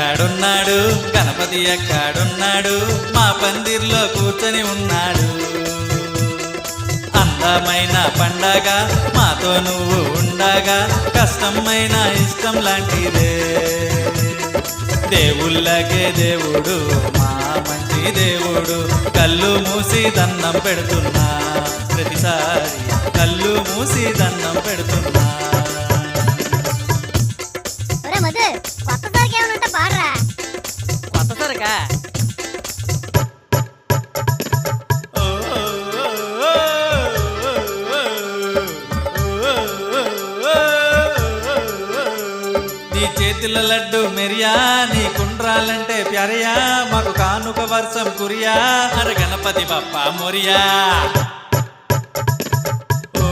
ఎక్కడున్నాడు గణపతి ఎక్కడున్నాడు మా పందిర్లో కూర్చొని ఉన్నాడు అందమైన పండగ మాతో నువ్వు ఉండగా కష్టమైన ఇష్టం లాంటిదే దేవుళ్ళకే దేవుడు మా మంచి దేవుడు కళ్ళు మూసి దండం పెడుతున్నా ప్రతిసారి కళ్ళు మూసి దండం పెడుతున్నా కొత్త సరికి ఏమన్నా పాడరా కొత్త సరకా నీ చేతుల లడ్డు మెరియా నీ కుండ్రాలంటే ప్యారయా మాకు కానుక వర్షం కురియా అర గణపతి బప్ప మొరియా ఓ